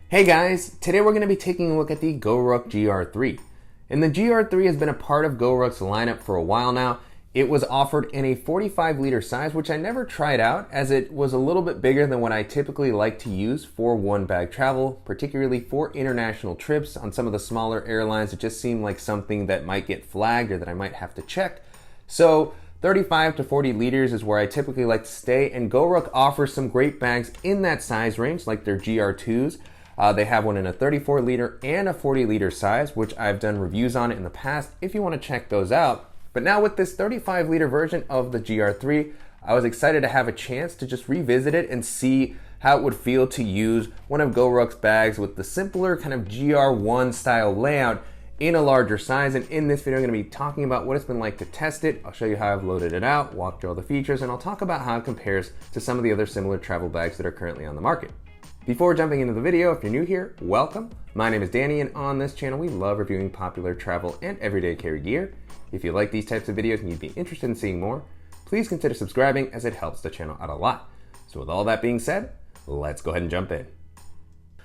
Hey guys, today we're going to be taking a look at the GORUCK GR3. And the GR3 has been a part of GORUCK's lineup for a while now. It was offered in a 45 liter size, which I never tried out as it was a little bit bigger than what I typically like to use for one bag travel, particularly for international trips. On some of the smaller airlines, it just seemed like something that might get flagged or that I might have to check. So 35 to 40 liters is where I typically like to stay, and GORUCK offers some great bags in that size range, like their GR2s. They have one in a 34 liter and a 40 liter size, which I've done reviews on in the past if you want to check those out. But now with this 35 liter version of the GR3, I was excited to have a chance to just revisit it and see how it would feel to use one of GORUCK's bags with the simpler kind of GR1 style layout in a larger size. And in this video, I'm going to be talking about what it's been like to test it. I'll show you how I've loaded it out, walk through all the features, and I'll talk about how it compares to some of the other similar travel bags that are currently on the market. Before jumping into the video, if you're new here, welcome. My name is Danny, and on this channel, we love reviewing popular travel and everyday carry gear. If you like these types of videos and you'd be interested in seeing more, please consider subscribing as it helps the channel out a lot. So with all that being said, let's go ahead and jump in.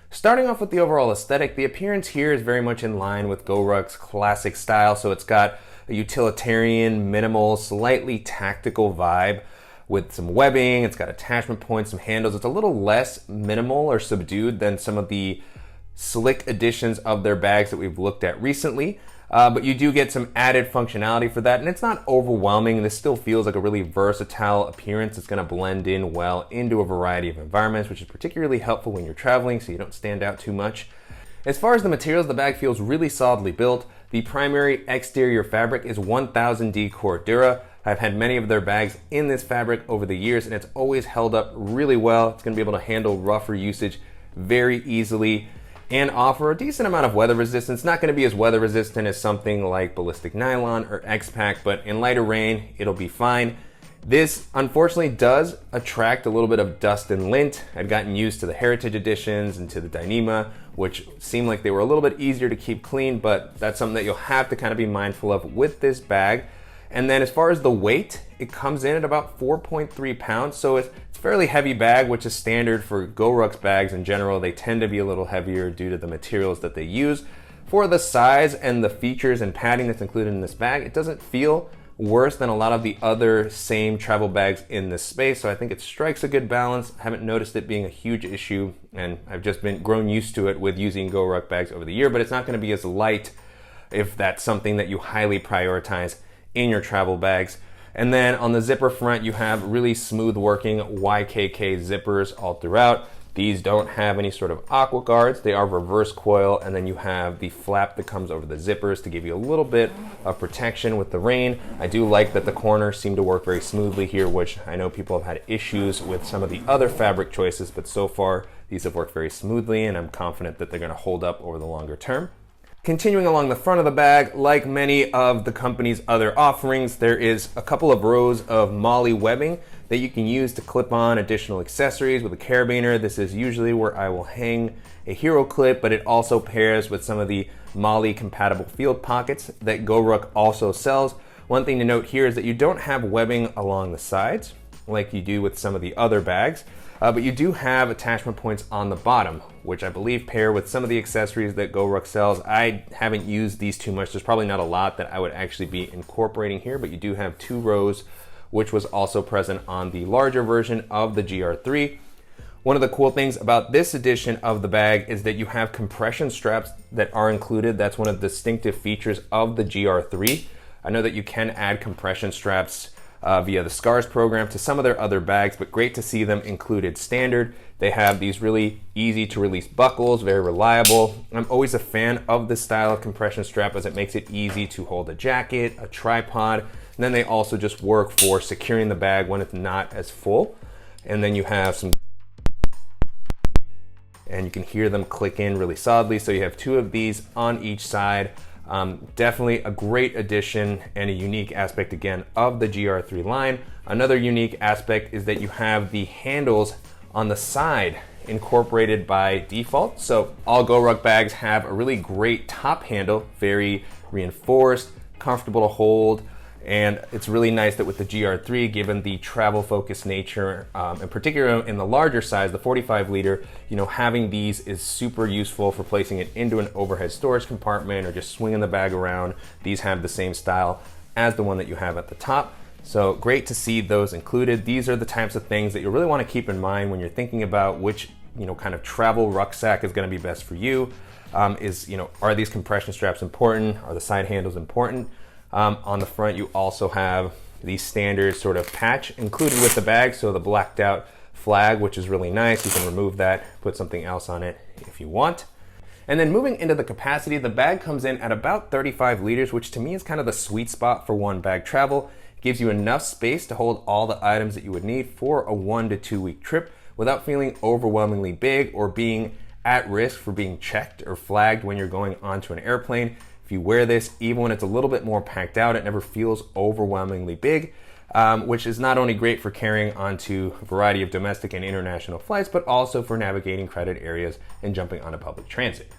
Starting off with the overall aesthetic, the appearance here is very much in line with GORUCK's classic style. So it's got a utilitarian, minimal, slightly tactical vibe with some webbing. It's got attachment points, some handles. It's a little less minimal or subdued than some of the slick additions of their bags that we've looked at recently. But you do get some added functionality for that, and it's not overwhelming. This still feels like a really versatile appearance. It's going to blend in well into a variety of environments, which is particularly helpful when you're traveling so you don't stand out too much. As far as the materials, the bag feels really solidly built. The primary exterior fabric is 1000D Cordura. I've had many of their bags in this fabric over the years, and it's always held up really well. It's going to be able to handle rougher usage very easily and offer a decent amount of weather resistance. Not going to be as weather resistant as something like ballistic nylon or X-Pack, but in lighter rain, it'll be fine. This unfortunately does attract a little bit of dust and lint. I'd gotten used to the Heritage editions and to the Dyneema, which seemed like they were a little bit easier to keep clean, but that's something that you'll have to kind of be mindful of with this bag. And then as far as the weight, it comes in at about 4.3 pounds. So it's a fairly heavy bag, which is standard for GORUCK's bags in general. They tend to be a little heavier due to the materials that they use. For the size and the features and padding that's included in this bag, it doesn't feel worse than a lot of the other same travel bags in this space. So I think it strikes a good balance. I haven't noticed it being a huge issue, and I've just been grown used to it with using GORUCK bags over the year, but it's not going to be as light if that's something that you highly prioritize in your travel bags. And then on the zipper front, you have really smooth working YKK zippers all throughout. These don't have any sort of aqua guards. They are reverse coil, and then you have the flap that comes over the zippers to give you a little bit of protection with the rain. I do like that the corners seem to work very smoothly here, which I know people have had issues with some of the other fabric choices, but so far these have worked very smoothly, and I'm confident that they're going to hold up over the longer term. Continuing along the front of the bag, like many of the company's other offerings, there is a couple of rows of MOLLE webbing that you can use to clip on additional accessories with a carabiner. This is usually where I will hang a hero clip, but it also pairs with some of the MOLLE compatible field pockets that GORUCK also sells. One thing to note here is that you don't have webbing along the sides like you do with some of the other bags. But you do have attachment points on the bottom, which I believe pair with some of the accessories that GORUCK sells. I haven't used these too much. There's probably not a lot that I would actually be incorporating here, but you do have 2 rows, which was also present on the larger version of the GR3. One of the cool things about this edition of the bag is that you have compression straps that are included. That's one of the distinctive features of the GR3. I know that you can add compression straps via the SCARS program to some of their other bags, but great to see them included standard. They have these really easy to release buckles, very reliable. I'm always a fan of this style of compression strap as it makes it easy to hold a jacket, a tripod, and then they also just work for securing the bag when it's not as full. And then you have some, and you can hear them click in really solidly. So you have 2 of these on each side. Definitely a great addition and a unique aspect again of the GR3 line. Another unique aspect is that you have the handles on the side incorporated by default. So all GORUCK bags have a really great top handle, very reinforced, comfortable to hold, And it's really nice that with the GR3, given the travel focused nature, in particular in the larger size, the 45 liter, having these is super useful for placing it into an overhead storage compartment or just swinging the bag around. These have the same style as the one that you have at the top. So great to see those included. These are the types of things that you really want to keep in mind when you're thinking about which kind of travel rucksack is going to be best for you. Are these compression straps important? Are the side handles important? On the front, you also have the standard sort of patch included with the bag, so the blacked out flag, which is really nice. You can remove that, put something else on it if you want. And then moving into the capacity, the bag comes in at about 35 liters, which to me is kind of the sweet spot for one bag travel. It gives you enough space to hold all the items that you would need for a 1 to 2 week trip without feeling overwhelmingly big or being at risk for being checked or flagged when you're going onto an airplane. If you wear this, even when it's a little bit more packed out, it never feels overwhelmingly big, which is not only great for carrying onto a variety of domestic and international flights, but also for navigating crowded areas and jumping onto public transit.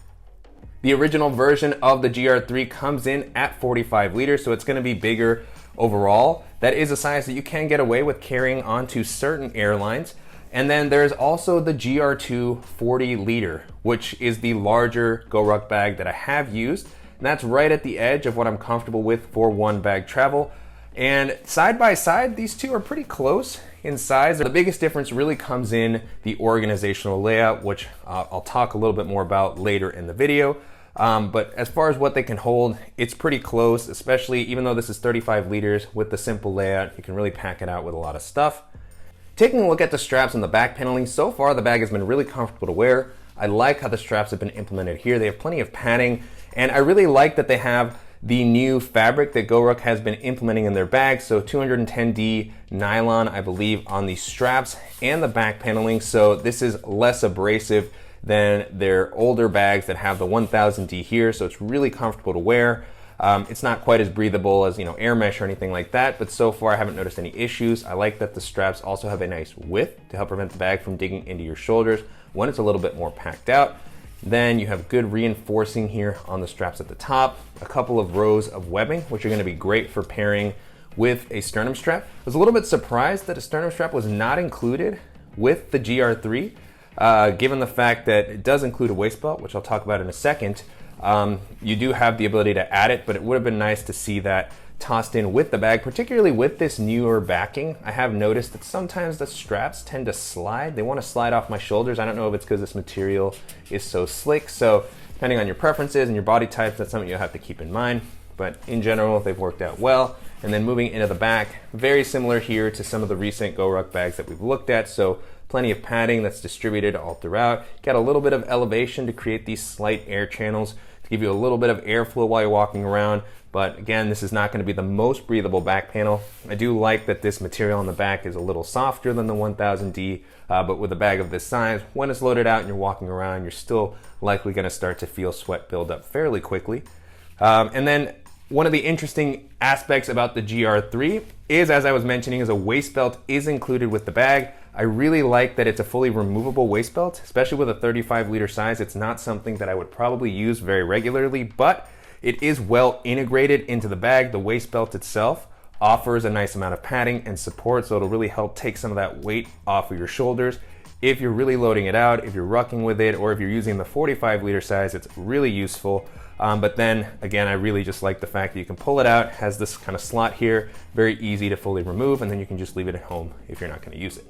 The original version of the GR3 comes in at 45 liters, so it's going to be bigger overall. That is a size that you can get away with carrying onto certain airlines. And then there's also the GR2 40 liter, which is the larger GORUCK bag that I have used. And that's right at the edge of what I'm comfortable with for one bag travel. And side by side, these two are pretty close in size. The biggest difference really comes in the organizational layout, which I'll talk a little bit more about later in the video. But as far as what they can hold, it's pretty close, especially even though this is 35 liters with the simple layout, you can really pack it out with a lot of stuff. Taking a look at the straps and the back paneling, so far the bag has been really comfortable to wear. I like how the straps have been implemented here. They have plenty of padding, and I really like that they have the new fabric that GORUCK has been implementing in their bags. So 210D nylon, I believe, on the straps and the back paneling. So this is less abrasive than their older bags that have the 1000D here. So it's really comfortable to wear. It's not quite as breathable as air mesh or anything like that, but so far I haven't noticed any issues. I like that the straps also have a nice width to help prevent the bag from digging into your shoulders when it's a little bit more packed out. Then you have good reinforcing here on the straps at the top, a couple of rows of webbing, which are going to be great for pairing with a sternum strap. I was a little bit surprised that a sternum strap was not included with the GR3, given the fact that it does include a waist belt, which I'll talk about in a second. You do have the ability to add it, but it would have been nice to see that tossed in with the bag, particularly with this newer backing. I have noticed that sometimes the straps tend to slide. They want to slide off my shoulders. I don't know if it's because this material is so slick. So depending on your preferences and your body types, that's something you'll have to keep in mind. But in general, they've worked out well. And then moving into the back, very similar here to some of the recent GORUCK bags that we've looked at. So plenty of padding that's distributed all throughout. Got a little bit of elevation to create these slight air channels to give you a little bit of airflow while you're walking around. But again, this is not going to be the most breathable back panel. I do like that this material on the back is a little softer than the 1000D, but with a bag of this size, when it's loaded out and you're walking around, you're still likely going to start to feel sweat build up fairly quickly. And then one of the interesting aspects about the GR3 is, as I was mentioning, is a waist belt is included with the bag. I really like that it's a fully removable waist belt, especially with a 35 liter size. It's not something that I would probably use very regularly, but it is well integrated into the bag. The waist belt itself offers a nice amount of padding and support, so it'll really help take some of that weight off of your shoulders. If you're really loading it out, if you're rucking with it, or if you're using the 45 liter size, it's really useful. But then again, I really just like the fact that you can pull it out, has this kind of slot here, very easy to fully remove, and then you can just leave it at home if you're not going to use it.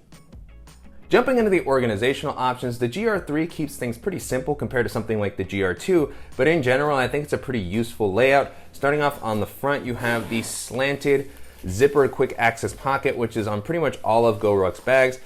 Jumping into the organizational options, the GR3 keeps things pretty simple compared to something like the GR2, but in general, I think it's a pretty useful layout. Starting off on the front, you have the slanted zipper quick access pocket, which is on pretty much all of GORUCK's bags.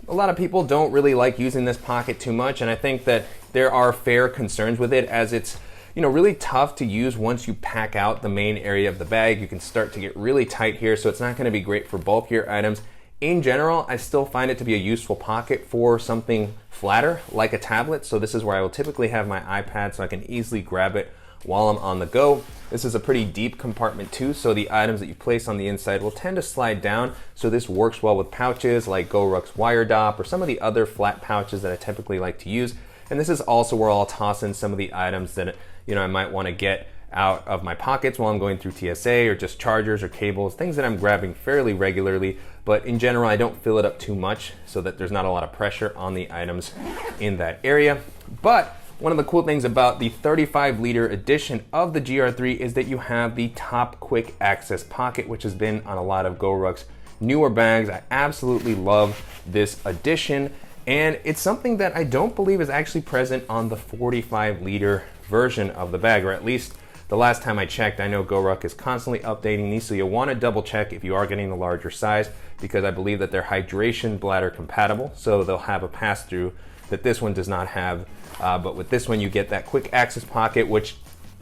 A lot of people don't really like using this pocket too much, and I think that there are fair concerns with it, as it's really tough to use once you pack out the main area of the bag. You can start to get really tight here, so it's not going to be great for bulkier items. In general, I still find it to be a useful pocket for something flatter like a tablet. So this is where I will typically have my iPad so I can easily grab it while I'm on the go. This is a pretty deep compartment too, so the items that you place on the inside will tend to slide down. So this works well with pouches like GORUCK's Wire Dop or some of the other flat pouches that I typically like to use. And this is also where I'll toss in some of the items that I might want to get out of my pockets while I'm going through TSA, or just chargers or cables, things that I'm grabbing fairly regularly. But in general, I don't fill it up too much so that there's not a lot of pressure on the items in that area. But one of the cool things about the 35-liter edition of the GR3 is that you have the top quick access pocket, which has been on a lot of GORUCK's newer bags. I absolutely love this addition, and it's something that I don't believe is actually present on the 45-liter version of the bag, or at least the last time I checked. I know GORUCK is constantly updating these, so you'll want to double check if you are getting the larger size, because I believe that they're hydration bladder compatible, so they'll have a pass-through that this one does not have. But with this one, you get that quick access pocket, which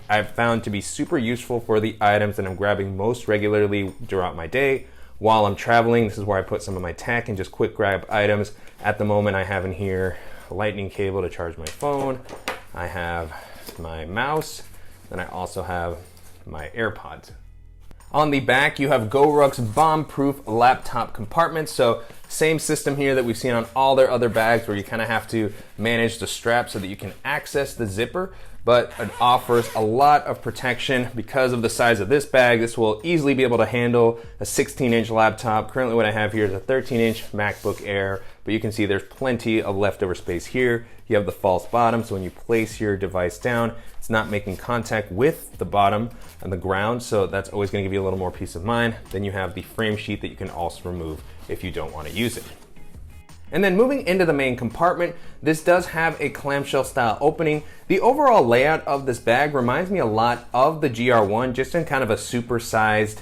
I've found to be super useful for the items that I'm grabbing most regularly throughout my day. While I'm traveling, this is where I put some of my tech and just quick grab items. At the moment, I have in here a lightning cable to charge my phone. I have my mouse, and I also have my AirPods. On the back, you have GORUCK's bomb-proof laptop compartment. So same system here that we've seen on all their other bags, where you kind of have to manage the strap so that you can access the zipper, but it offers a lot of protection because of the size of this bag. This will easily be able to handle a 16-inch laptop. Currently what I have here is a 13-inch MacBook Air, but you can see there's plenty of leftover space here. You have the false bottom, so when you place your device down, it's not making contact with the bottom and the ground, so that's always going to give you a little more peace of mind. Then you have the frame sheet that you can also remove if you don't want to use it. And then moving into the main compartment, this does have a clamshell style opening. The overall layout of this bag reminds me a lot of the GR1, just in kind of a supersized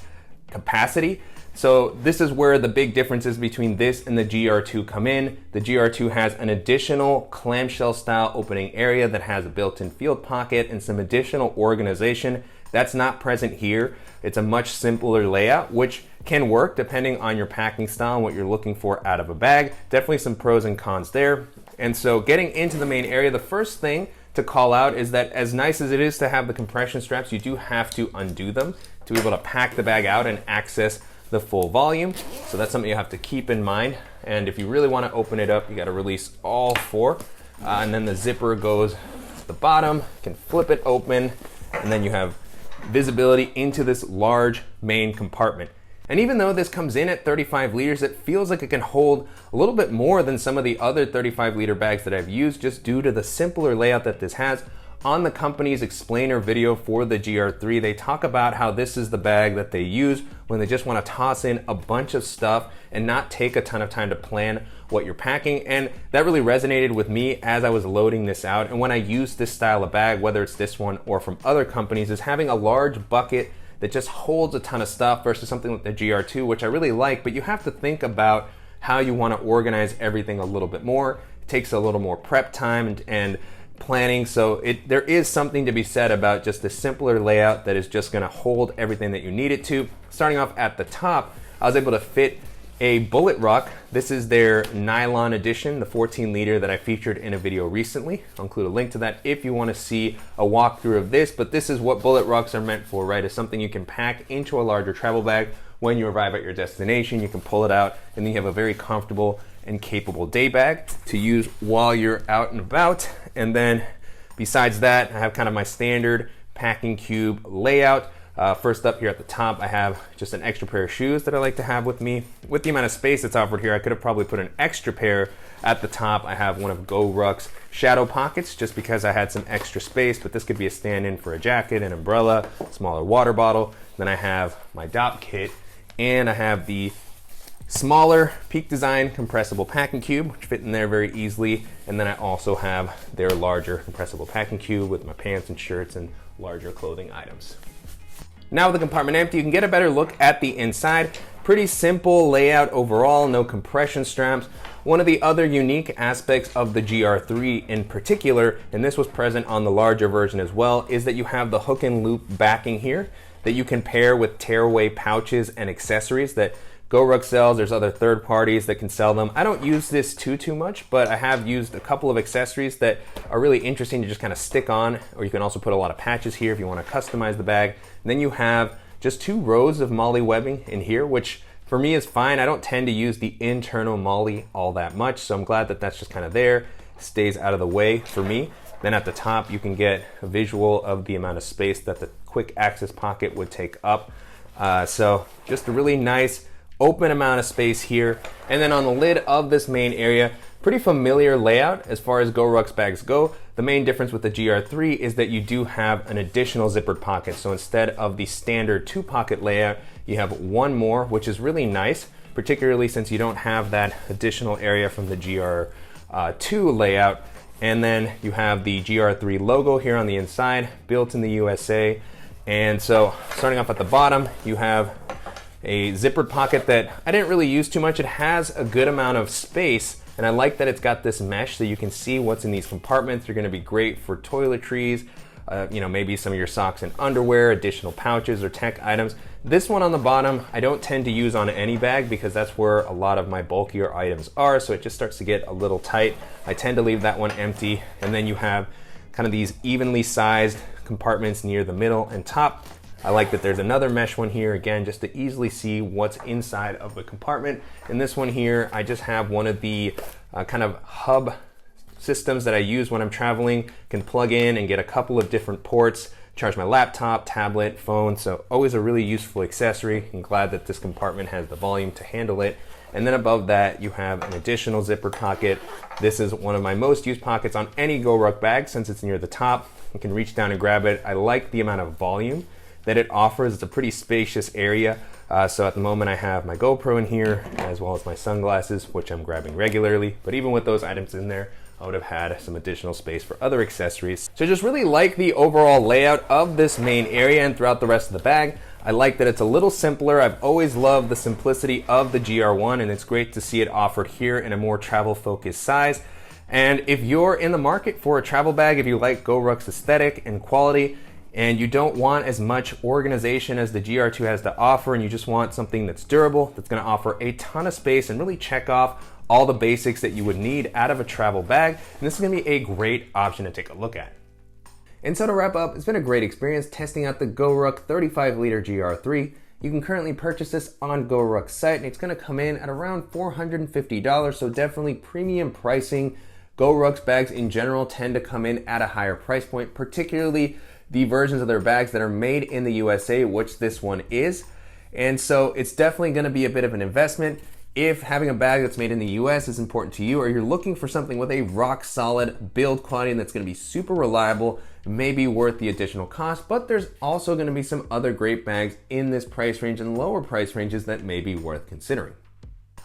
capacity. So this is where the big differences between this and the GR2 come in. The GR2 has an additional clamshell style opening area that has a built-in field pocket and some additional organization. That's not present here. It's a much simpler layout, which can work depending on your packing style and what you're looking for out of a bag. Definitely some pros and cons there. And so getting into the main area, the first thing to call out is that as nice as it is to have the compression straps, you do have to undo them to be able to pack the bag out and access the full volume. So that's something you have to keep in mind. And if you really want to open it up, you got to release all four. And then the zipper goes to the bottom, you can flip it open, and then you have visibility into this large main compartment. And even though this comes in at 35 liters, it feels like it can hold a little bit more than some of the other 35-liter bags that I've used, just due to the simpler layout that this has. On the company's explainer video for the GR3, they talk about how this is the bag that they use when they just want to toss in a bunch of stuff and not take a ton of time to plan what you're packing. And that really resonated with me as I was loading this out. And when I use this style of bag, whether it's this one or from other companies, is having a large bucket that just holds a ton of stuff versus something like the GR2, which I really like, but you have to think about how you want to organize everything a little bit more. It takes a little more prep time and planning, so there is something to be said about just a simpler layout that is just going to hold everything that you need it to. Starting off at the top, I was able to fit a bullet rock. This is their nylon edition, the 14-liter that I featured in a video recently. I'll include a link to that if you want to see a walkthrough of this, but this is what bullet rocks are meant for, right? It's something you can pack into a larger travel bag. When you arrive at your destination, you can pull it out, and then you have a very comfortable and capable day bag to use while you're out and about. And then besides that, I have kind of my standard packing cube layout. First up here at the top, I have just an extra pair of shoes that I like to have with me. With the amount of space that's offered here, I could have probably put an extra pair at the top. I have one of GORUCK's shadow pockets just because I had some extra space, but this could be a stand-in for a jacket, an umbrella, smaller water bottle. Then I have my DOP kit, and I have the smaller Peak Design compressible packing cube, which fit in there very easily. And then I also have their larger compressible packing cube with my pants and shirts and larger clothing items. Now with the compartment empty, you can get a better look at the inside. Pretty simple layout overall, no compression straps. One of the other unique aspects of the GR3 in particular, and this was present on the larger version as well, is that you have the hook and loop backing here that you can pair with tearaway pouches and accessories that GORUCK sells. There's other third parties that can sell them. I don't use this too much, but I have used a couple of accessories that are really interesting to just kind of stick on, or you can also put a lot of patches here if you want to customize the bag. And then you have just 2 rows of MOLLE webbing in here, which for me is fine. I don't tend to use the internal MOLLE all that much, so I'm glad that that's just kind of there, stays out of the way for me. Then at the top, you can get a visual of the amount of space that the quick access pocket would take up. So just a really nice open amount of space here. And then on the lid of this main area, pretty familiar layout as far as GORUCK bags go. The main difference with the GR3 is that you do have an additional zippered pocket. So instead of the standard 2-pocket layout, you have one more, which is really nice, particularly since you don't have that additional area from the GR2 layout. And then you have the GR3 logo here on the inside, built in the USA. And so starting off at the bottom, you have a zippered pocket that I didn't really use too much. It has a good amount of space, and I like that it's got this mesh so you can see what's in these compartments. They're gonna be great for toiletries, maybe some of your socks and underwear, additional pouches or tech items. This one on the bottom, I don't tend to use on any bag because that's where a lot of my bulkier items are, so it just starts to get a little tight. I tend to leave that one empty, and then you have kind of these evenly sized compartments near the middle and top. I like that there's another mesh one here, again, just to easily see what's inside of the compartment. In this one here, I just have one of the kind of hub systems that I use when I'm traveling. Can plug in and get a couple of different ports, charge my laptop, tablet, phone, so always a really useful accessory. I'm glad that this compartment has the volume to handle it. And then above that, you have an additional zipper pocket. This is one of my most used pockets on any GORUCK bag since it's near the top. You can reach down and grab it. I like the amount of volume that it offers. It's a pretty spacious area. So at the moment I have my GoPro in here, as well as my sunglasses, which I'm grabbing regularly. But even with those items in there, I would have had some additional space for other accessories. So just really like the overall layout of this main area and throughout the rest of the bag. I like that it's a little simpler. I've always loved the simplicity of the GR1, and it's great to see it offered here in a more travel focused size. And if you're in the market for a travel bag, if you like GORUCK's aesthetic and quality, and you don't want as much organization as the GR2 has to offer, and you just want something that's durable, that's gonna offer a ton of space and really check off all the basics that you would need out of a travel bag, and this is gonna be a great option to take a look at. And so to wrap up, it's been a great experience testing out the GORUCK 35L GR3. You can currently purchase this on GORUCK's site, and it's gonna come in at around $450, so definitely premium pricing. GORUCK's bags in general tend to come in at a higher price point, particularly the versions of their bags that are made in the USA, which this one is. And so it's definitely gonna be a bit of an investment. If having a bag that's made in the US is important to you, or you're looking for something with a rock solid build quality that's gonna be super reliable, it may be worth the additional cost, but there's also gonna be some other great bags in this price range and lower price ranges that may be worth considering.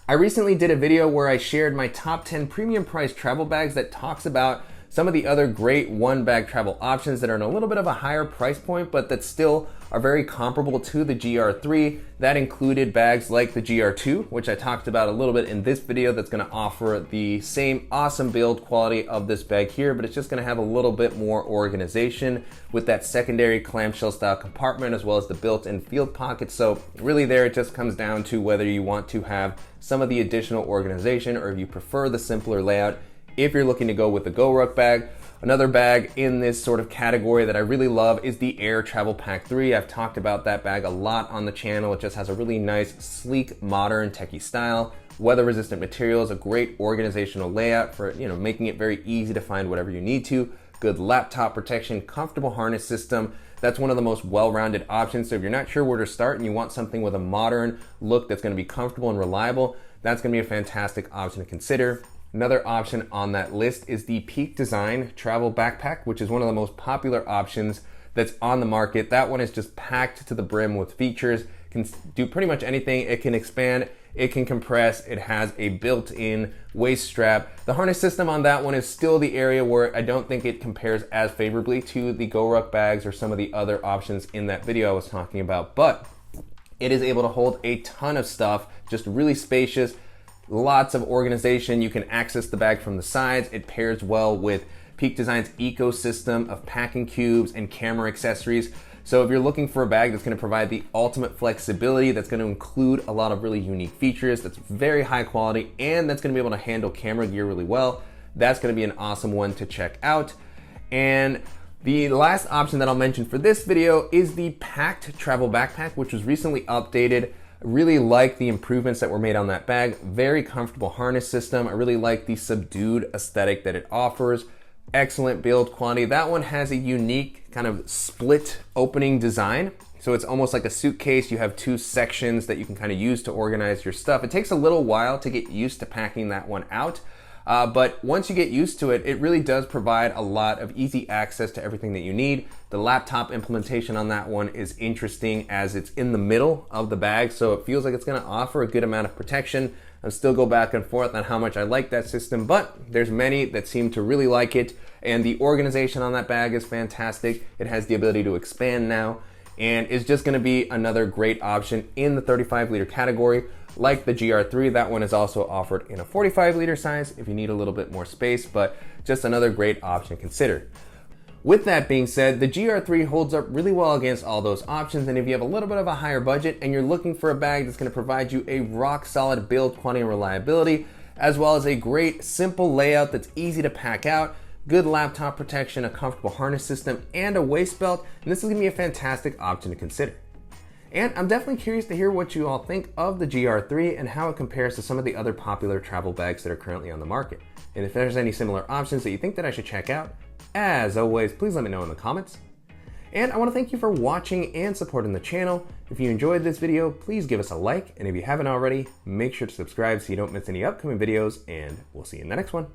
I recently did a video where I shared my top 10 premium price travel bags that talks about some of the other great one bag travel options that are in a little bit of a higher price point, but that still are very comparable to the GR3. That included bags like the GR2, which I talked about a little bit in this video, that's gonna offer the same awesome build quality of this bag here, but it's just gonna have a little bit more organization with that secondary clamshell style compartment, as well as the built-in field pockets. So really there, it just comes down to whether you want to have some of the additional organization or if you prefer the simpler layout. If you're looking to go with the GORUCK bag, another bag in this sort of category that I really love is the Air Travel Pack 3. I've talked about that bag a lot on the channel. It just has a really nice, sleek, modern, techie style, weather-resistant materials, a great organizational layout for making it very easy to find whatever you need to. Good laptop protection, comfortable harness system. That's one of the most well-rounded options. So if you're not sure where to start and you want something with a modern look that's gonna be comfortable and reliable, that's gonna be a fantastic option to consider. Another option on that list is the Peak Design Travel Backpack, which is one of the most popular options that's on the market. That one is just packed to the brim with features, can do pretty much anything. It can expand, it can compress, it has a built-in waist strap. The harness system on that one is still the area where I don't think it compares as favorably to the GORUCK bags or some of the other options in that video I was talking about, but it is able to hold a ton of stuff, just really spacious. Lots of organization. You can access the bag from the sides. It pairs well with Peak Design's ecosystem of packing cubes and camera accessories. So if you're looking for a bag that's going to provide the ultimate flexibility, that's going to include a lot of really unique features, that's very high quality, and that's going to be able to handle camera gear really well, that's going to be an awesome one to check out. And the last option that I'll mention for this video is the Packed Travel Backpack, which was recently updated. I really like the improvements that were made on that bag. Very comfortable harness system. I really like the subdued aesthetic that it offers. excellent build quality. That one has a unique kind of split opening design. So it's almost like a suitcase. You have two sections that you can kind of use to organize your stuff. It takes a little while to get used to packing that one out. But once you get used to it, it really does provide a lot of easy access to everything that you need. The laptop implementation on that one is interesting as it's in the middle of the bag, so it feels like it's gonna offer a good amount of protection. I still go back and forth on how much I like that system, but there's many that seem to really like it, and the organization on that bag is fantastic. It has the ability to expand now, and it's just gonna be another great option in the 35-liter category. Like the GR3, that one is also offered in a 45-liter size if you need a little bit more space, but just another great option to consider. With that being said, the GR3 holds up really well against all those options, and if you have a little bit of a higher budget and you're looking for a bag that's gonna provide you a rock-solid build quality and reliability, as well as a great, simple layout that's easy to pack out, good laptop protection, a comfortable harness system, and a waist belt, and this is gonna be a fantastic option to consider. And I'm definitely curious to hear what you all think of the GR3 and how it compares to some of the other popular travel bags that are currently on the market. And if there's any similar options that you think that I should check out, as always, please let me know in the comments. And I want to thank you for watching and supporting the channel. If you enjoyed this video, please give us a like, and if you haven't already, make sure to subscribe so you don't miss any upcoming videos, and we'll see you in the next one.